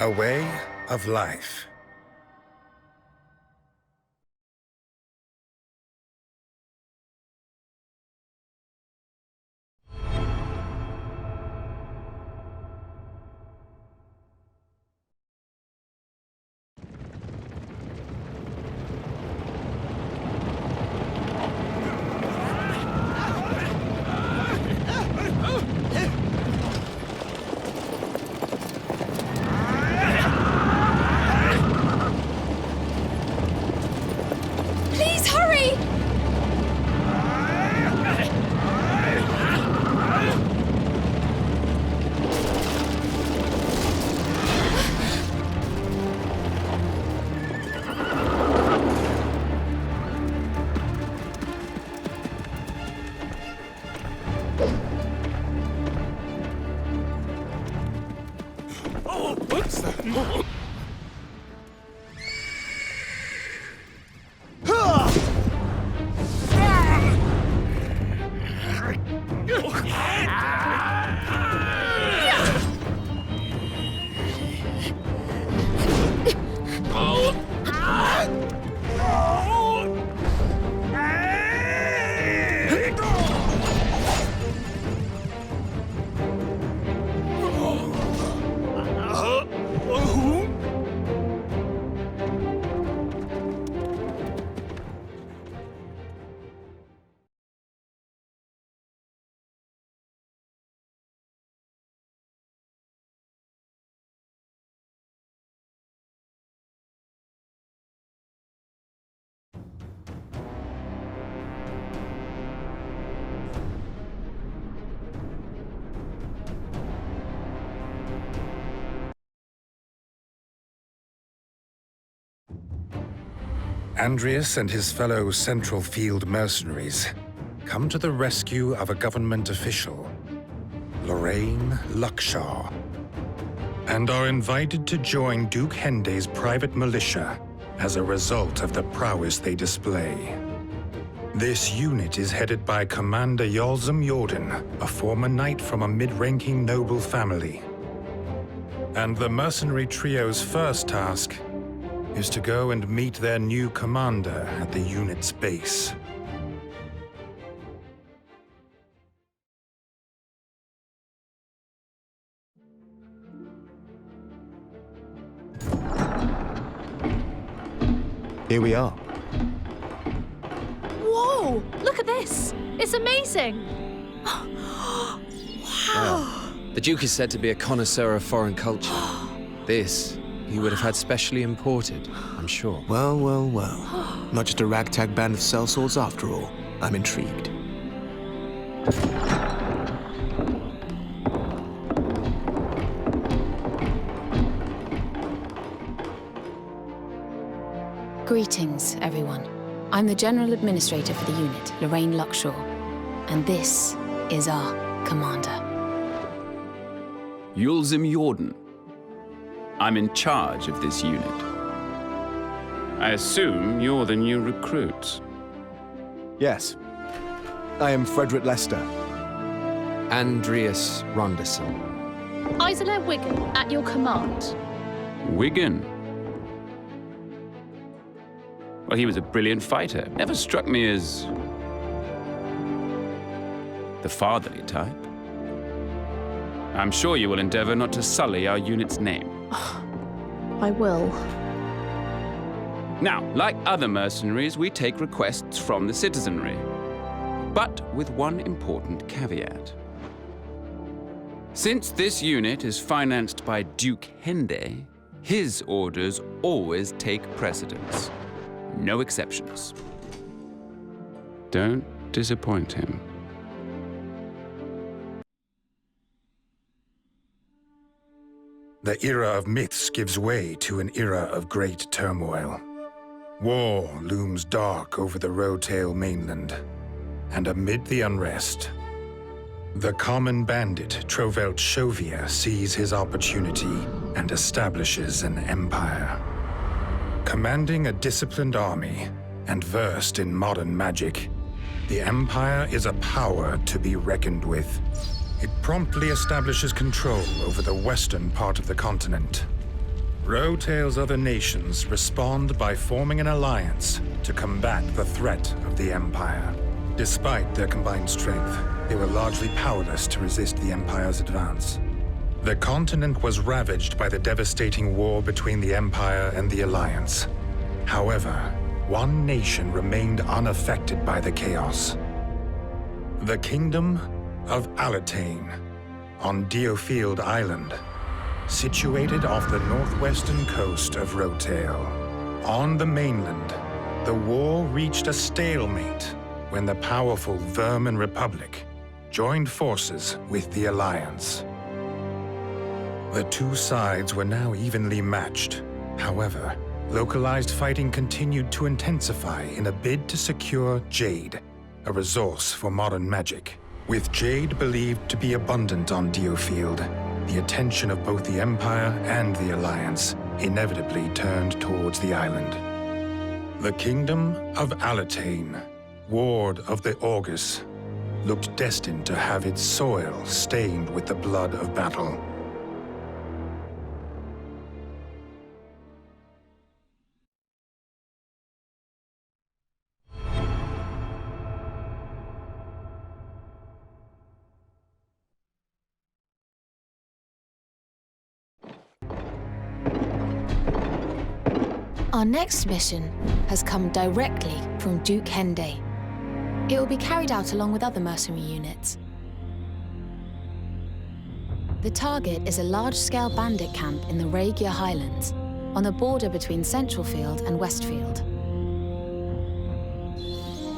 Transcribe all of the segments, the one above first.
A way of life. Please hurry! Andreas and his fellow Central Field mercenaries come to the rescue of a government official, Lorraine Luckshaw, and are invited to join Duke Hende's private militia as a result of the prowess they display. This unit is headed by Commander Wellcome, a former knight from a mid-ranking noble family. And the mercenary trio's first task is to go and meet their new commander at the unit's base. Here we are. Whoa! Look at this! It's amazing! Wow! The Duke is said to be a connoisseur of foreign culture. This, he would have had specially imported, I'm sure. Well, well, well. Not just a ragtag band of sellswords after all. I'm intrigued. Greetings, everyone. I'm the General Administrator for the unit, Lorraine Luckshaw. And this is our commander. Wellcome. I'm in charge of this unit. I assume you're the new recruit. Yes. I am Frederick Lester. Andreas Ronderson. Isola Wigan, at your command. Wigan? Well, he was a brilliant fighter. Never struck me as the fatherly type. I'm sure you will endeavor not to sully our unit's name. I will. Now, like other mercenaries, we take requests from the citizenry, but with one important caveat. Since this unit is financed by Duke Hende, his orders always take precedence. No exceptions. Don't disappoint him. The era of myths gives way to an era of great turmoil. War looms dark over the Rotail mainland, and amid the unrest, the common bandit Trovelt Shovia sees his opportunity and establishes an empire. Commanding a disciplined army and versed in modern magic, the Empire is a power to be reckoned with. It promptly establishes control over the western part of the continent, Rotail's other nations respond by forming an alliance to combat the threat of the Empire. Despite their combined strength, they were largely powerless to resist the Empire's advance. The continent was ravaged by the devastating war between the Empire and the Alliance. However, one nation remained unaffected by the chaos. The Kingdom of Alatane, on DioField Island, situated off the northwestern coast of Rotail. On the mainland, the war reached a stalemate when the powerful Vermin Republic joined forces with the Alliance. The two sides were now evenly matched. However, localized fighting continued to intensify in a bid to secure Jade, a resource for modern magic. With Jade believed to be abundant on DioField, the attention of both the Empire and the Alliance inevitably turned towards the island. The Kingdom of Alatane, ward of the Augurs, looked destined to have its soil stained with the blood of battle. Our next mission has come directly from Duke Hende. It will be carried out along with other mercenary units. The target is a large-scale bandit camp in the Regia Highlands, on the border between Centralfield and Westfield.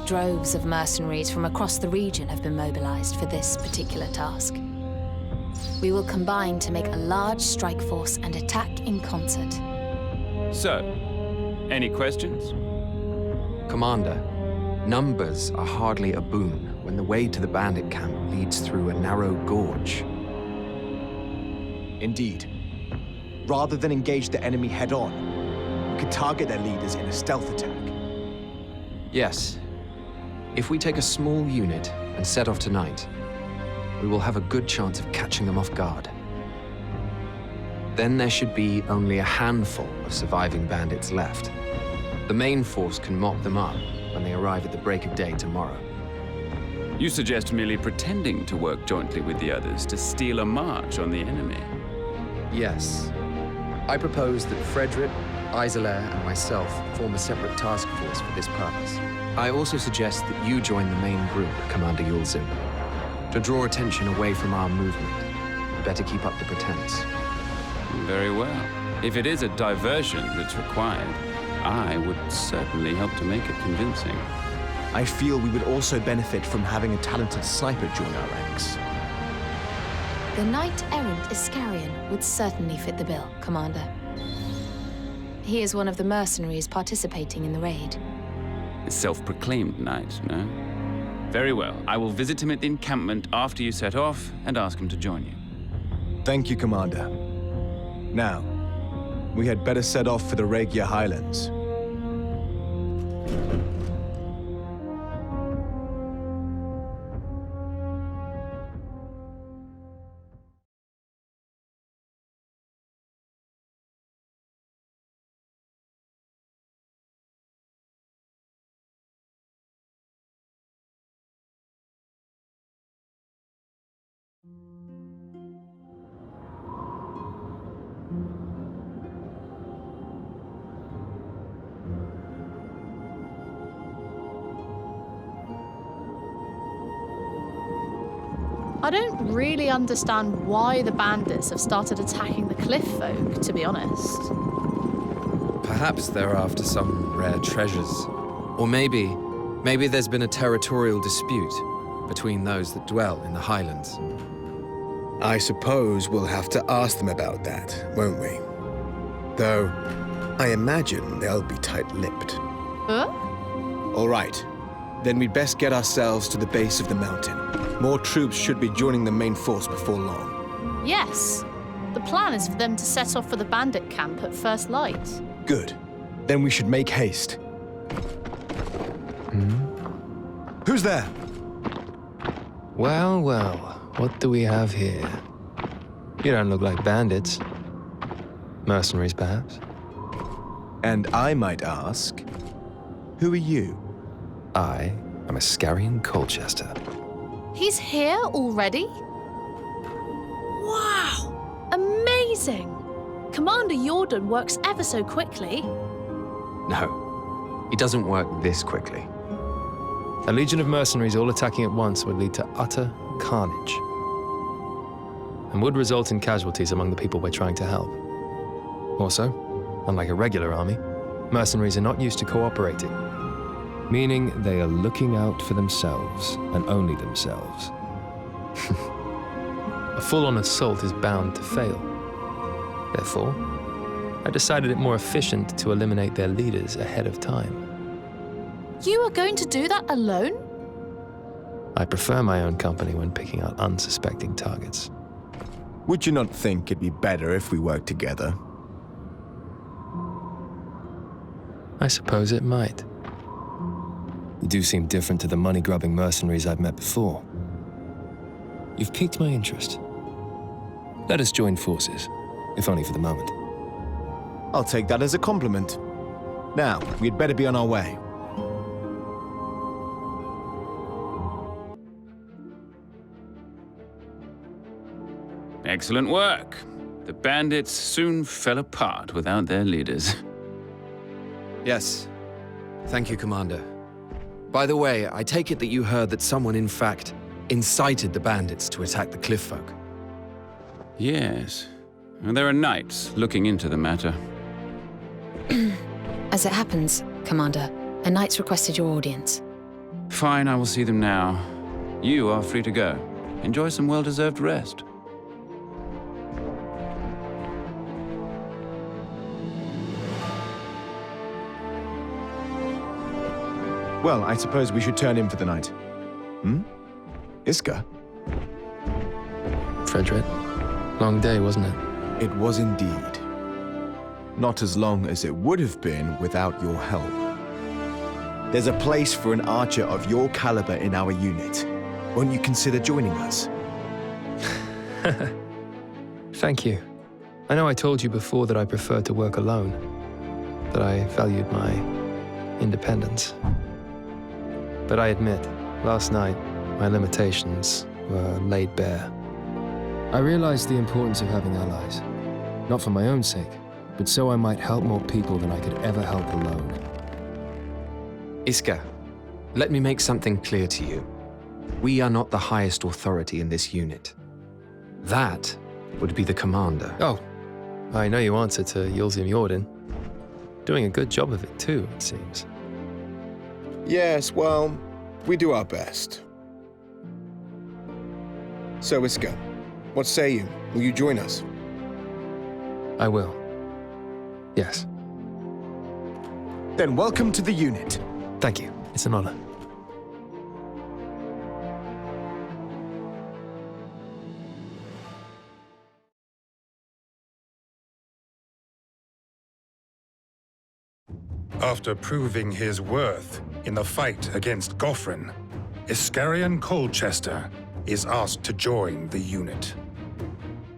Droves of mercenaries from across the region have been mobilized for this particular task. We will combine to make a large strike force and attack in concert. So, any questions? Commander, numbers are hardly a boon when the way to the bandit camp leads through a narrow gorge. Indeed. Rather than engage the enemy head-on, we could target their leaders in a stealth attack. Yes. If we take a small unit and set off tonight, we will have a good chance of catching them off guard. Then there should be only a handful of surviving bandits left. The main force can mop them up when they arrive at the break of day tomorrow. You suggest merely pretending to work jointly with the others to steal a march on the enemy? Yes. I propose that Frederick, Isola, and myself form a separate task force for this purpose. I also suggest that you join the main group, Commander Yulzim. To draw attention away from our movement, you better keep up the pretense. Very well. If it is a diversion that's required, I would certainly help to make it convincing. I feel we would also benefit from having a talented sniper join our ranks. The knight-errant Iscarion would certainly fit the bill, Commander. He is one of the mercenaries participating in the raid. A self-proclaimed knight, no? Very well. I will visit him at the encampment after you set off and ask him to join you. Thank you, Commander. Now, we had better set off for the Regia Highlands. I don't really understand why the bandits have started attacking the cliff folk, to be honest. Perhaps they're after some rare treasures. Or maybe there's been a territorial dispute between those that dwell in the Highlands. I suppose we'll have to ask them about that, won't we? Though, I imagine they'll be tight-lipped. Huh? All right. Then we'd best get ourselves to the base of the mountain. More troops should be joining the main force before long. Yes. The plan is for them to set off for the bandit camp at first light. Good. Then we should make haste. Who's there? Well, well, what do we have here? You don't look like bandits. Mercenaries, perhaps? And I might ask, who are you? I am Iscarian Colchester. He's here already? Wow! Amazing! Commander Jordan works ever so quickly. No, he doesn't work this quickly. A legion of mercenaries all attacking at once would lead to utter carnage, and would result in casualties among the people we're trying to help. Also, unlike a regular army, mercenaries are not used to cooperating, meaning they are looking out for themselves and only themselves. A full-on assault is bound to fail. Therefore, I decided it more efficient to eliminate their leaders ahead of time. You are going to do that alone? I prefer my own company when picking out unsuspecting targets. Would you not think it'd be better if we worked together? I suppose it might. You do seem different to the money-grubbing mercenaries I've met before. You've piqued my interest. Let us join forces, if only for the moment. I'll take that as a compliment. Now, we'd better be on our way. Excellent work. The bandits soon fell apart without their leaders. Yes. Thank you, Commander. By the way, I take it that you heard that someone, in fact, incited the bandits to attack the cliff folk. Yes. And there are knights looking into the matter. As it happens, Commander, a knight's requested your audience. Fine, I will see them now. You are free to go. Enjoy some well-deserved rest. Well, I suppose we should turn in for the night. Iska? Frederick, long day, wasn't it? It was indeed. Not as long as it would have been without your help. There's a place for an archer of your caliber in our unit. Won't you consider joining us? Thank you. I know I told you before that I preferred to work alone, that I valued my independence. But I admit, last night, my limitations were laid bare. I realized the importance of having allies, not for my own sake, but so I might help more people than I could ever help alone. Iska, let me make something clear to you. We are not the highest authority in this unit. That would be the commander. Oh, I know you answer to Yulzim Jordan. Doing a good job of it too, it seems. Yes, well, we do our best. So, Iska, what say you? Will you join us? I will. Yes. Then welcome to the unit. Thank you. It's an honor. After proving his worth in the fight against Gofrin, Iscarian Colchester is asked to join the unit.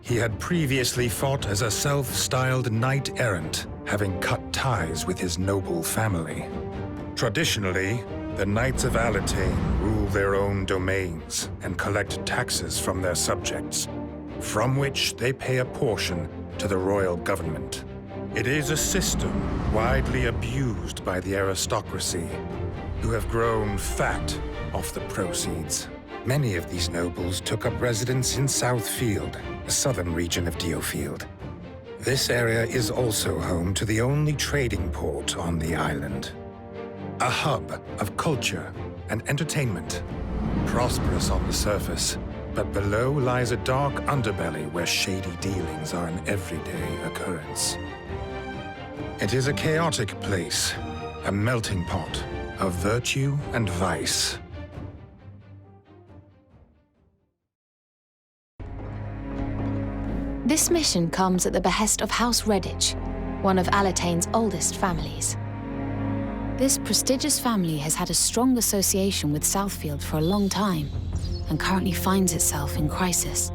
He had previously fought as a self-styled knight-errant, having cut ties with his noble family. Traditionally, the Knights of Alatain rule their own domains and collect taxes from their subjects, from which they pay a portion to the royal government. It is a system widely abused by the aristocracy, who have grown fat off the proceeds. Many of these nobles took up residence in Southfield, the southern region of DioField. This area is also home to the only trading port on the island. A hub of culture and entertainment, prosperous on the surface, but below lies a dark underbelly where shady dealings are an everyday occurrence. It is a chaotic place, a melting pot of virtue and vice. This mission comes at the behest of House Redditch, one of Alatain's oldest families. This prestigious family has had a strong association with Southfield for a long time, and currently finds itself in crisis.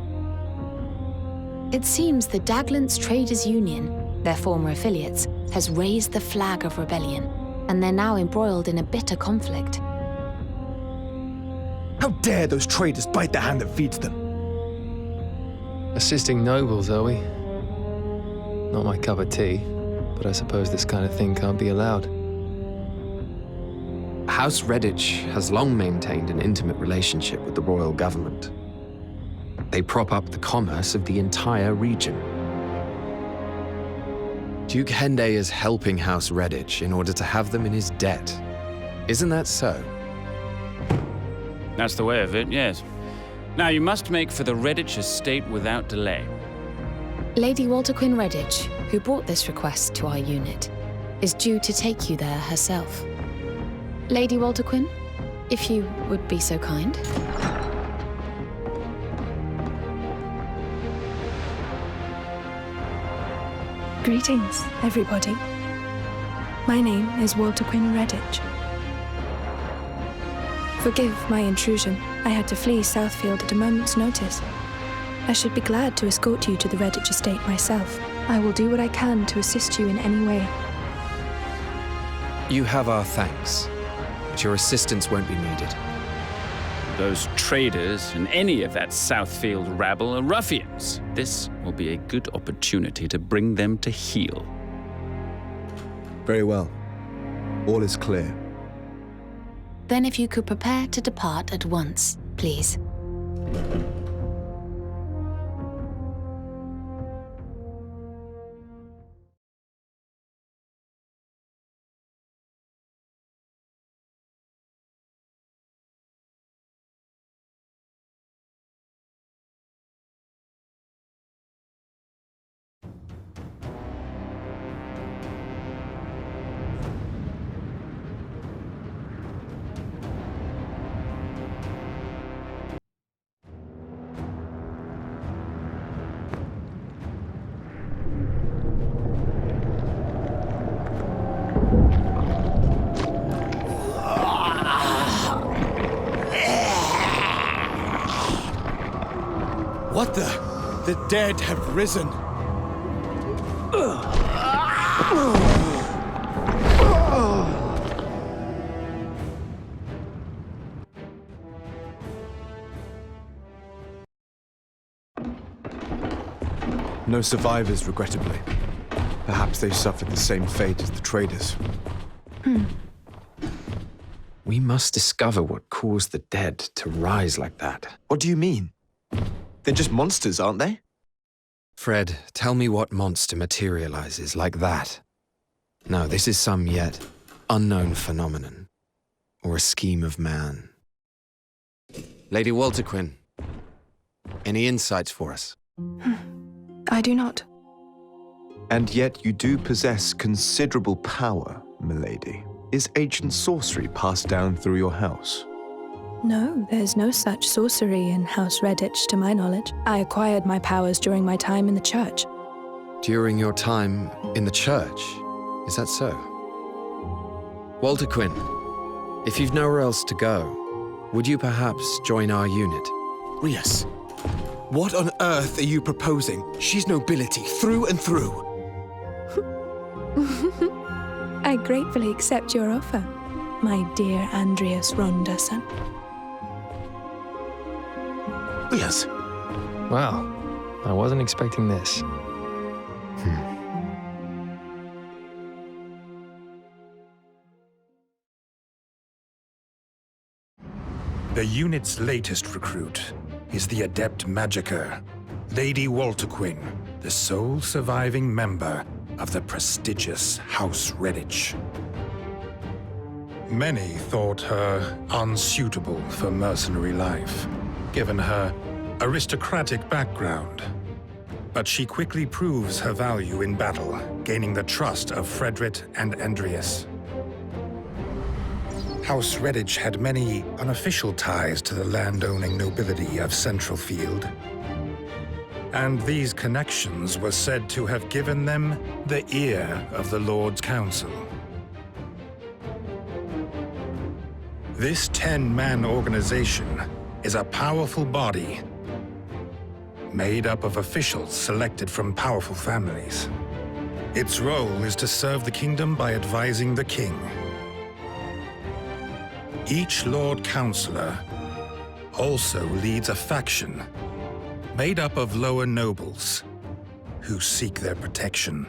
It seems the Daglant's Traders Union their former affiliates, has raised the flag of rebellion, and they're now embroiled in a bitter conflict. How dare those traitors bite the hand that feeds them? Assisting nobles, are we? Not my cup of tea, but I suppose this kind of thing can't be allowed. House Redditch has long maintained an intimate relationship with the royal government. They prop up the commerce of the entire region. Duke Hende is helping House Redditch in order to have them in his debt. Isn't that so? That's the way of it, yes. Now, you must make for the Redditch estate without delay. Lady Walter Quinn Redditch, who brought this request to our unit, is due to take you there herself. Lady Walter Quinn, if you would be so kind. Greetings, everybody. My name is Walter Quinn Redditch. Forgive my intrusion. I had to flee Southfield at a moment's notice. I should be glad to escort you to the Redditch estate myself. I will do what I can to assist you in any way. You have our thanks, but your assistance won't be needed. Those traders and any of that Southfield rabble are ruffians. This will be a good opportunity to bring them to heel. Very well. All is clear. Then if you could prepare to depart at once, please. What the? The dead have risen. No survivors, regrettably. Perhaps they suffered the same fate as the traders. We must discover what caused the dead to rise like that. What do you mean? They're just monsters, aren't they? Fred, tell me what monster materializes like that. No, this is some yet unknown phenomenon, or a scheme of man. Lady Walter Quinn, any insights for us? I do not. And yet you do possess considerable power, milady. Is ancient sorcery passed down through your house? No, there's no such sorcery in House Redditch, to my knowledge. I acquired my powers during my time in the church. During your time in the church? Is that so? Walter Quinn, if you've nowhere else to go, would you perhaps join our unit? Rias, what on earth are you proposing? She's nobility through and through. I gratefully accept your offer, my dear Andreas Ronderson. Rias, Wow, I wasn't expecting this. The unit's latest recruit is the adept magicker, Lady Walter Quinn, the sole surviving member of the prestigious House Redditch. Many thought her unsuitable for mercenary life, given her aristocratic background. But she quickly proves her value in battle, gaining the trust of Frederick and Andreas. House Redditch had many unofficial ties to the land-owning nobility of Central Field, and these connections were said to have given them the ear of the Lord's Council. This 10-man organization is a powerful body made up of officials selected from powerful families. Its role is to serve the kingdom by advising the king. Each Lord Councillor also leads a faction made up of lower nobles who seek their protection.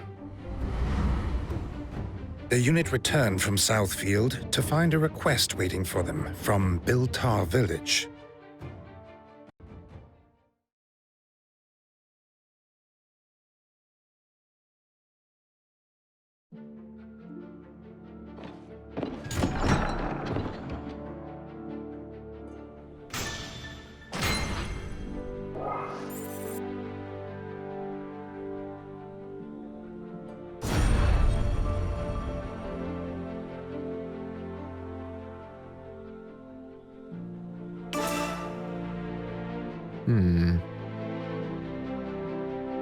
The unit returned from Southfield to find a request waiting for them from Biltar village.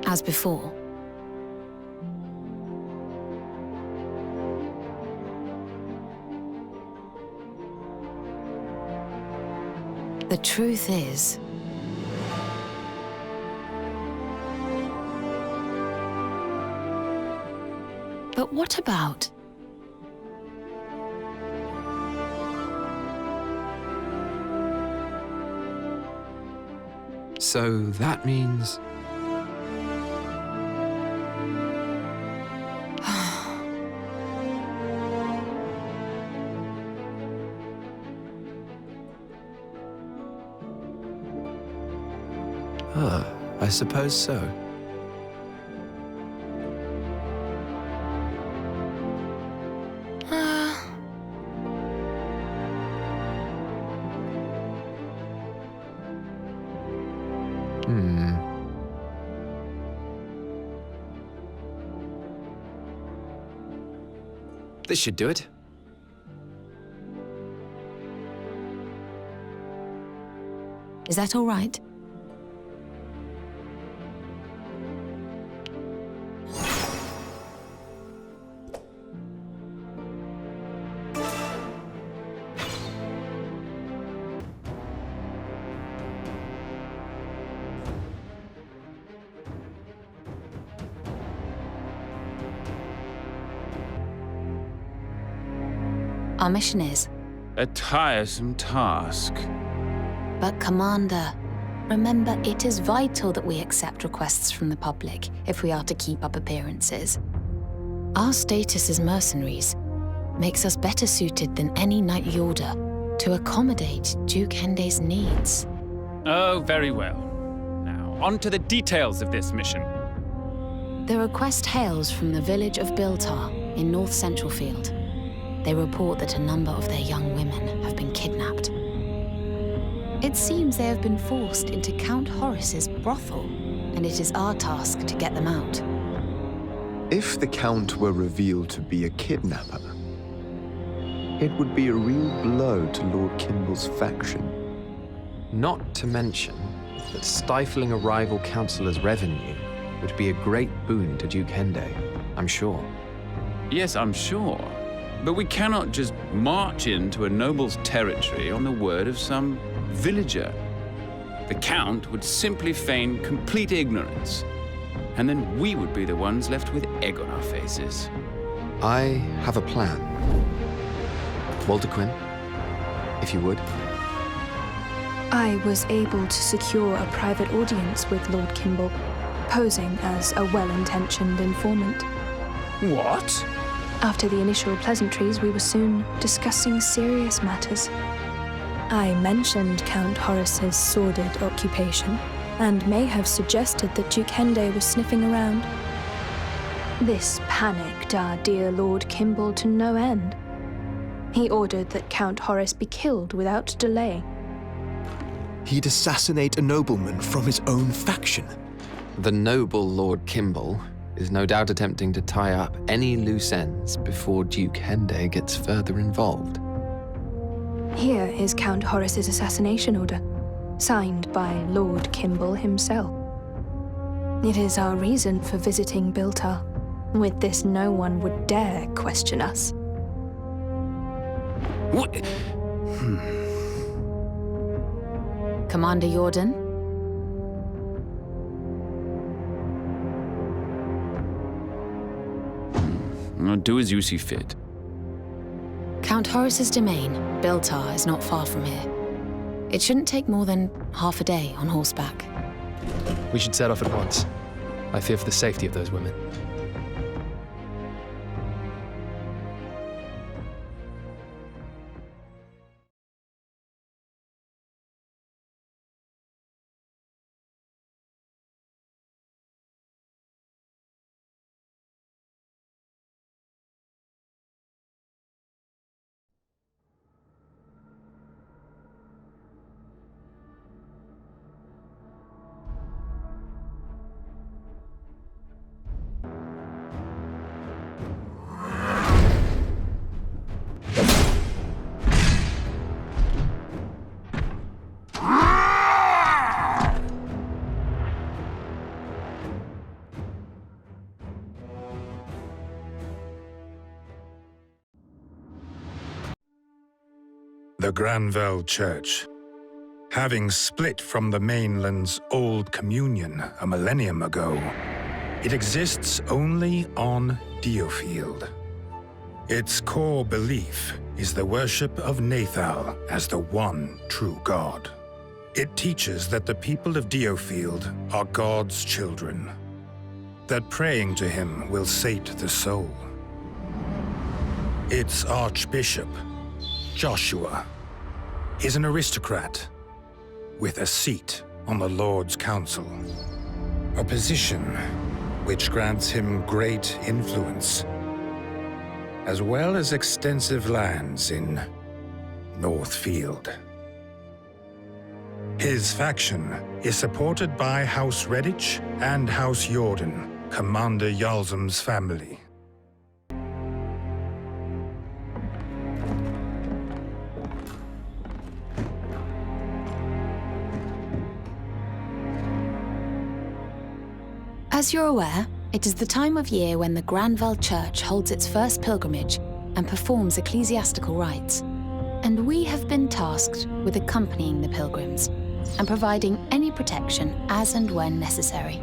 As before. The truth is, but what about? So that means... I suppose so. This should do it. Is that all right? Our mission is. A tiresome task. But Commander, remember it is vital that we accept requests from the public if we are to keep up appearances. Our status as mercenaries makes us better suited than any knightly order to accommodate Duke Hende's needs. Oh, very well. Now, on to the details of this mission. The request hails from the village of Biltar in North Central Field. They report that a number of their young women have been kidnapped. It seems they have been forced into Count Horace's brothel, and it is our task to get them out. If the Count were revealed to be a kidnapper, it would be a real blow to Lord Kimball's faction. Not to mention that stifling a rival councillor's revenue would be a great boon to Duke Hende, I'm sure. Yes, I'm sure. But we cannot just march into a noble's territory on the word of some villager. The Count would simply feign complete ignorance, and then we would be the ones left with egg on our faces. I have a plan. Walter Quinn, if you would. I was able to secure a private audience with Lord Kimball, posing as a well-intentioned informant. What? After the initial pleasantries, we were soon discussing serious matters. I mentioned Count Horace's sordid occupation, and may have suggested that Duke Hende was sniffing around. This panicked our dear Lord Kimball to no end. He ordered that Count Horace be killed without delay. He'd assassinate a nobleman from his own faction. The noble Lord Kimball is no doubt attempting to tie up any loose ends before Duke Hende gets further involved. Here is Count Horace's assassination order, signed by Lord Kimball himself. It is our reason for visiting Biltar. With this, no one would dare question us. What? Commander Jordan? Do as you see fit. Count Horace's domain, Biltar, is not far from here. It shouldn't take more than half a day on horseback. We should set off at once. I fear for the safety of those women. The Granvelle Church. Having split from the mainland's old communion a millennium ago, it exists only on DioField. Its core belief is the worship of Nathal as the one true God. It teaches that the people of DioField are God's children, that praying to him will sate the soul. Its archbishop, Joshua, is an aristocrat with a seat on the Lord's Council, a position which grants him great influence, as well as extensive lands in Northfield. His faction is supported by House Redditch and House Jordan, Commander Yalzum's family. As you're aware, it is the time of year when the Granvelle Church holds its first pilgrimage and performs ecclesiastical rites. And we have been tasked with accompanying the pilgrims and providing any protection as and when necessary.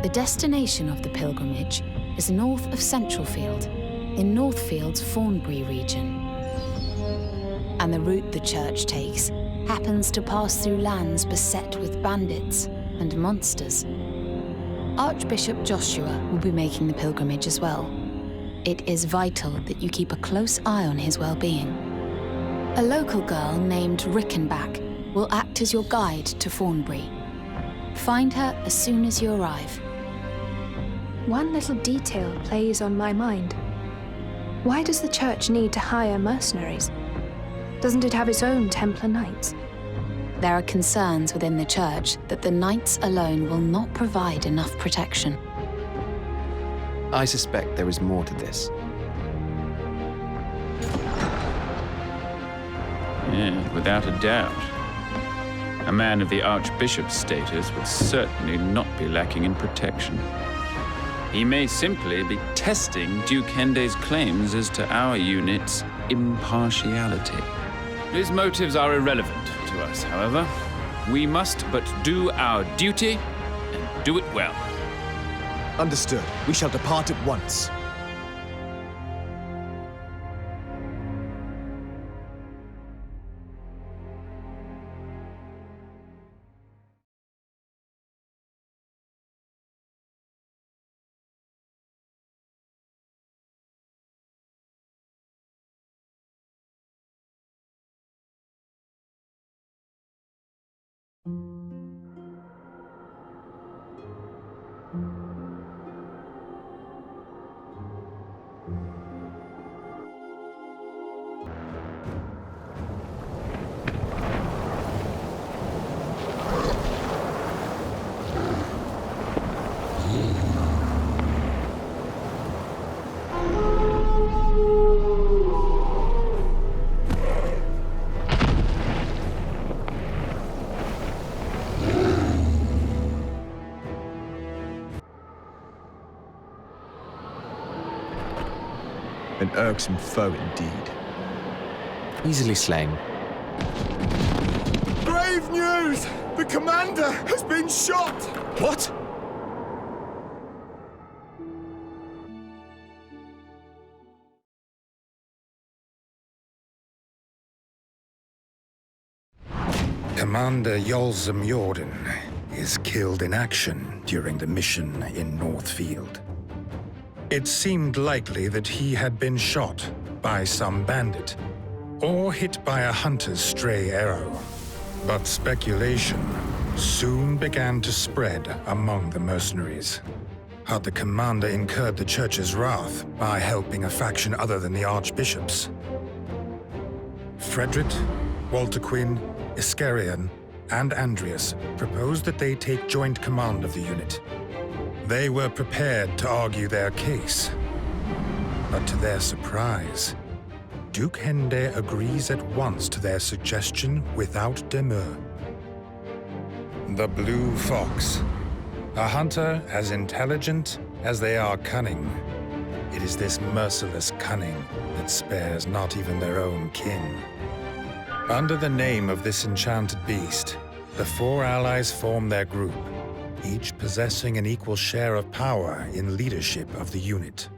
The destination of the pilgrimage is north of Centralfield, in Northfield's Thornbury region. And the route the church takes happens to pass through lands beset with bandits and monsters. Archbishop Joshua will be making the pilgrimage as well. It is vital that you keep a close eye on his well-being. A local girl named Rickenback will act as your guide to Thornbury. Find her as soon as you arrive. One little detail plays on my mind. Why does the church need to hire mercenaries? Doesn't it have its own Templar Knights? There are concerns within the church that the knights alone will not provide enough protection. I suspect there is more to this. Yeah, without a doubt. A man of the Archbishop's status would certainly not be lacking in protection. He may simply be testing Duke Hende's claims as to our unit's impartiality. His motives are irrelevant to us, however. We must but do our duty and do it well. Understood. We shall depart at once. An irksome foe indeed. Easily slain. Grave news! The commander has been shot! What? Commander Yolzum Jordan is killed in action during the mission in Northfield. It seemed likely that he had been shot by some bandit, or hit by a hunter's stray arrow. But speculation soon began to spread among the mercenaries. Had the commander incurred the church's wrath by helping a faction other than the archbishops? Frederick, Walter Quinn, Iscarion, and Andreas proposed that they take joint command of the unit. They were prepared to argue their case. But to their surprise, Duke Hende agrees at once to their suggestion without demur. The Blue Fox. A hunter as intelligent as they are cunning. It is this merciless cunning that spares not even their own kin. Under the name of this enchanted beast, the four allies form their group, each possessing an equal share of power in leadership of the unit.